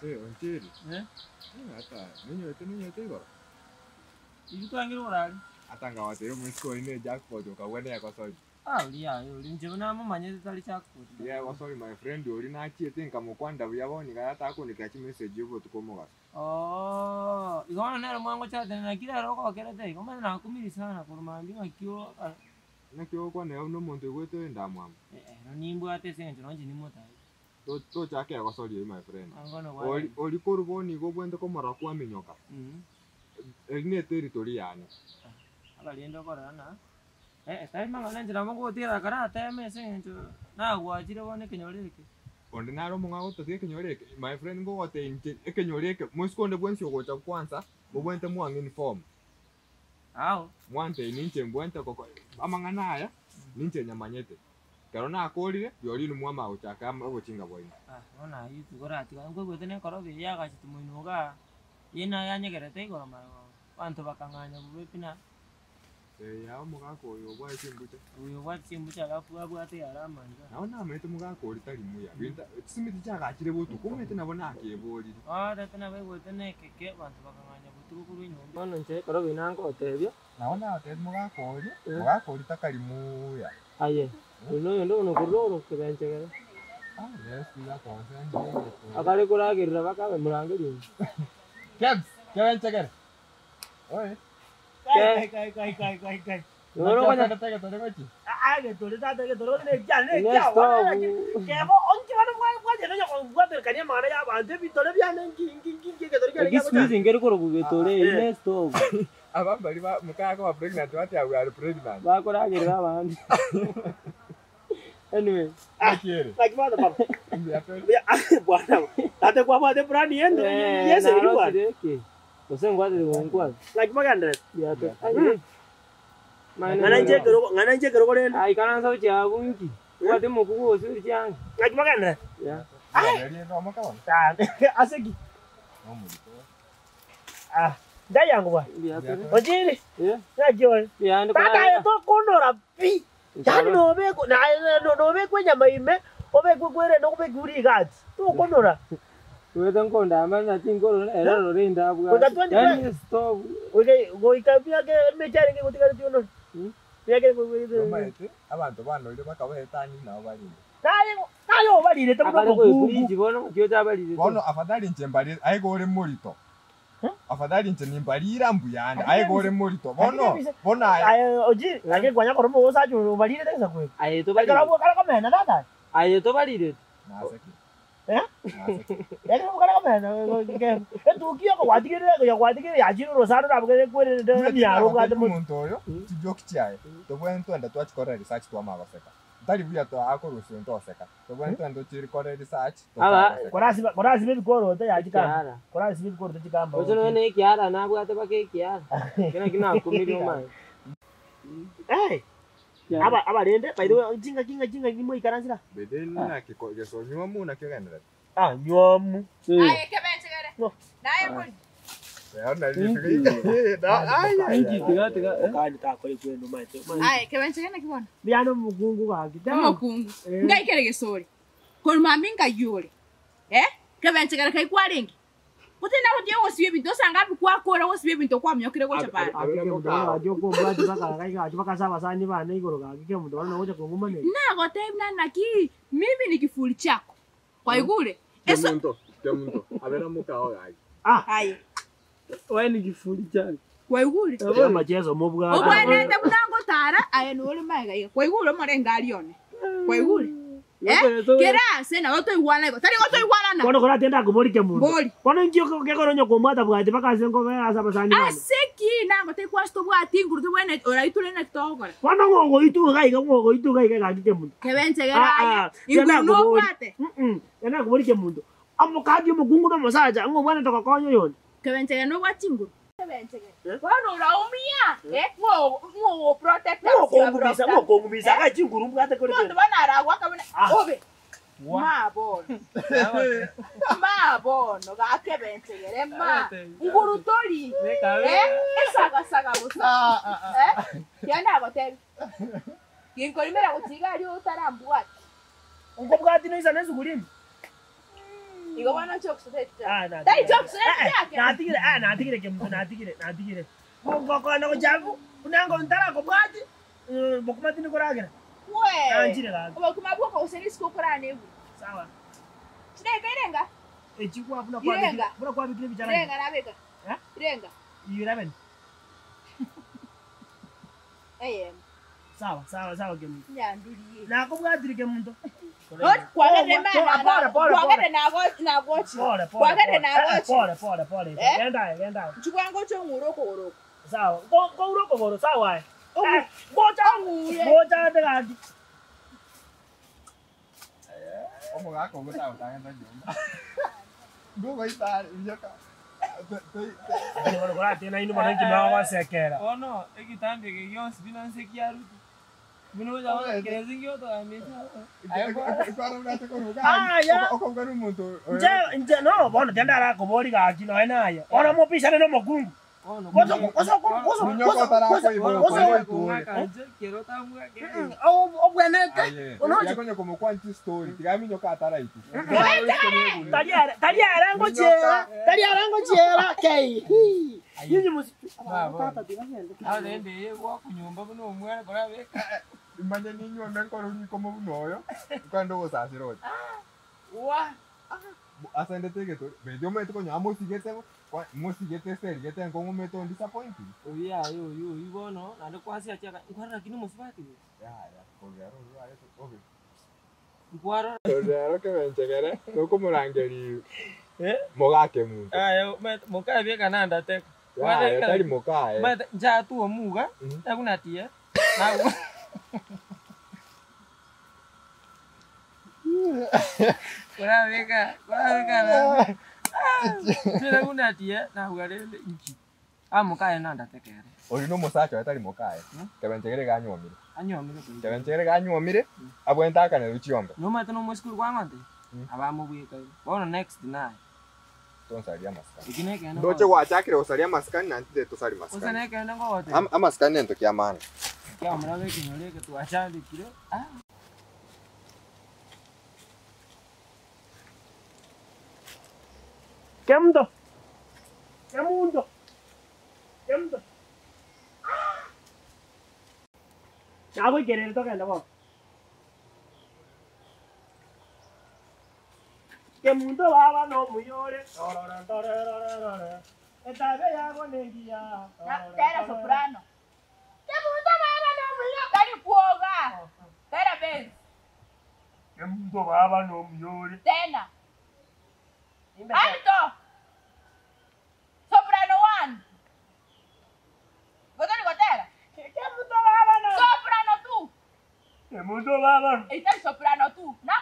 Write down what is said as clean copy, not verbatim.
Oncheri. Hata ninyote igoro. Ikutangire urari. Atanga watero mwisiko ine jackpot ukawene yakosori. Uliya uri njibona mumanye tali jackpot. Yeah, wasori my friend uri nachiete nkamukwanda buyaboni kayata ko nikachi message yubo tukomoga. Igona nero mwango chate na kila roko kerete koma na kumiri sana kurumambi ngakyo. Nakyo kwa ne uno muntu gweto ndamwam. No nimbo ate senje no njini mota. To chake yakosori my friend. Angona Oli koruboni go bwende ko mara kwa minyoka. Ine territory yani. Abaliendo korana. Estai mangana njira mongo tira karata mesenje. Na gwajire bone kinyoreke. Onde naro munga utotie kinyoreke. My friend go wote inje kinyoreke. Muskonde bwensi ogocha kwanza, bwente muangi inform. Ao. Mwante ninche mbwente koko. Amangana aya ninche nyamanyete. Karona akolire yori ni mwama uchaka abochinga bwini. Ona yitu gorati ngo gwetene korobe yaga chitumuinuga. Yena yanyegerete igoro mara. Bantu bakanganya bubepina. Ya mugako yo bwa chimbucha. Uyo bwa chimbucha gafu abwate aramanja. Naona amete mugako uri tari muya. Binta simiti chaka chire botu komete nabona akebori. Tatana bai gwetene keke bantu bakanganya butuku kuri nyombe. Ono nche korobe nango otebyo. Naona ate mugako uri takari muya. Aye. Uno ndo kuroro kebenchegera. Yes, ila konsen. Akale kuragirira bakabe murangiri. Kebs, kebenchegera. Oye. Kai. Oro kwa nataka tole mechi. Age tole tata ke tole ne jane kya. Kemo onki wana kwa jeno kwa kania mangana ya bante bi tole bya ngi ke tole kya. Excuse ngere koro buge tole ine stop. Abambali ba mukaya ko pregnant wati we are pregnant. Ba kuragirira abandi. Anyway, Akiere. Like mother papa. Bwana. Ate kwa mate brand yendo. Yes, you are. Usengwa ngwa. Like maganda. Ya to. Ngana nje kero kore. Ai kana so cha bunki. Wate mukugo suri chang. Like maganda. Ya. Ai, no makawa. Aseki. Dai yangu ba. Ojiri. Ya. Najoi. Ya ndo. Tata to konora pi. Yani no be kwenya maime. Obe kwere no be guri gati. To konora. Wewe nkonda amana tingoro era lorinda abwa. Yani stop. Oke goikapia ke mechari ke kutika tiono. Yake Maete, abantu bano ile bakawe tani na bali. Tayo balire to Akale ko bridge bono kyo tabalire. Bono afadhali nchembali aiko ore morito. Afadhali nchenimbali mbuyanda aiko ore morito. Bono oji ake kwanya koromo osacho balire tesa kwe. Aye to balire. Kala kamena dada. Aye to balire. Naseki. Yake kala kamena ke. Etu kiyo ko wadigere ya jiro rosaro rabugere kwere de yaro ga de muntu oyo tijoki chae. To bwento enda twachikora research twa mabaseka. Tali buya to akorosi ntoseka. To bwento endo chirikora research. Aba korasi be bikoro to yajika. Korasi be bikoro to jikamba. Ojo ne kiara na bwate bake kiara. Kina kumiri omai. Aba rende by the way jinga ngimo ikaranzira. Bedena keso nyomu na kyogendera. Nyomu. Ai kebenchegere. Naye kun. Ai kebenchegere nakibona. Biano mugungu gakita. Mugungu. Ngai kere gesori. Kon maminga yore. Kebenchegere kai kwarengi. Kutina ko diyo wasibe binto sanga bikwa kora wasibe binto kwa myokire go chapana. Akike mudona ajo ko mbati baka kai ga baka saba sani ba nei goro ga akike mudona ngoja ko nguma ne. Na go time na ki mimi ni kifuli chako. Kwa igure. Eso Temunto. Abera mukao gai. Ai. Wewe ni kifuli chako. Kwa igure. Aba machezo mobwa. Obwene nde munango tara aye no le maiga. Kwa igure more ngalione. Kwa igure. Kera sena oto iguana ego. Tari oto iguana na. Kono kora tenda kumori ke mundu. Kono njio ke kono nyoko mwata bwate baka sengo be asa basani bana. Aseki nango te kwasto bwati nguru te wene ora itule na kitogora. Kono ngogo itu gai ga kike mundu. Kebenchegera. Inguru no bwate. Yana kumori ke mundu. Amukaji mugungu no masaja ngo bwana toka konyo yoni. Kebenchegera no bwati nguru. Kebenchegera. Kono uraumia. Ngo protect. Ngo kongumisa ga chinguru bwate ko. Ndo bana aragwa kabone. Obe. Mabono. Mabono ga kebenchegere ma. Nguru tori. Saga busa. Yana gote. Kinkolimera kutiga ari utarambuwa. Ngo bwati no isa nesu kulimi. Igo bana jokes tete. Ah, na. Dai jokes yake. Natigire ke mtu natigire. Ko na jabu. Unango ntara ko bwati. Bokumati ni koragira. We. Anjire ga. Oba kumabwo ko useni siko korane ebu. Sawa. Chideka irenga. Chikwa buna kwa bikire bijana. Irenga nabeka. Eh? Irenga. Yiraben. Sawa ke mtu. Nyanduriye. Na ko bwatiri ke mtu. Kwagere mana. Kwagere nagochi. Pole. Genda. Chukwango cho nguroko oroko. Sawa. Ko uroko goro sawa. Bocha de gadi. Omo ga ko gota utanga nyumba. Go baita yaka. Bueno, gora tena ino mwananchi na wasekera. Ono, ekitambe ke yonsi binanse kiaruti. Bino ja kerezingio to amesa. Kwara unata ko ruga. Ah, ya. Oko garu muntu. Nje no, bono tendara ko bori ga kino enayo. Ona mo pisane no mogungu. Ono. Quiero tamuga ke. Obwenete. Ya konyo como quanti story. Tigami nyoka atara itu. Taliara ngo chera kei. Yinyi musi. Tata tiganyende. Ade ye kwa kunyumba buno omwana kora beka. Imanya ninyo menkoro ni como unoyo. Kwando usasiro. Wa. Asende tegeto. Bedio meto konyo amosigete. Mosigete serigete ngo meto disappointed. Oya yo ibono nande kwasi achaka. Nkwara kinu musibati. Ya, kogero ya eso. Okay. Nkwara. Kogero ke benchegere. Ko murangeri. Mogake mu. Ayo moka beka nanda tek. Ya, tari moka Ba ja tu omuga. Takunatia. Na Kora beka na. Tira kunatia na ugare inchi. Amuka nanda tekere. Ori no musacho atari moka. Ke benchegere ganyomire. Anyomire ko. Ke benchegere ganyomire. Abwenta kana ruchiombe. No mate no muskul kwangante. Abamo bweka. Bono next night. Tonsalia maskani. Ikine kenda. Ndoche gwachakire osalia maskani nanti de tosali maskani. Usane kenda ngote. Amaskani nento kia maana. Kia mrabe kinyole ke tu achandi kile. Kemdo. Ako querer to kenda bo. Kemundo baba no muyore. Etabe ya gonengia. Tera soprano. Kemundo baba no muyore. Tari kuoga. Tera bass. Kemundo baba no muyore. Tena. Alto. Soprano 1. Gotoni gotera. Kemundo baba no. Soprano 2. Kemundo baba. Esta es soprano 2, ¿no?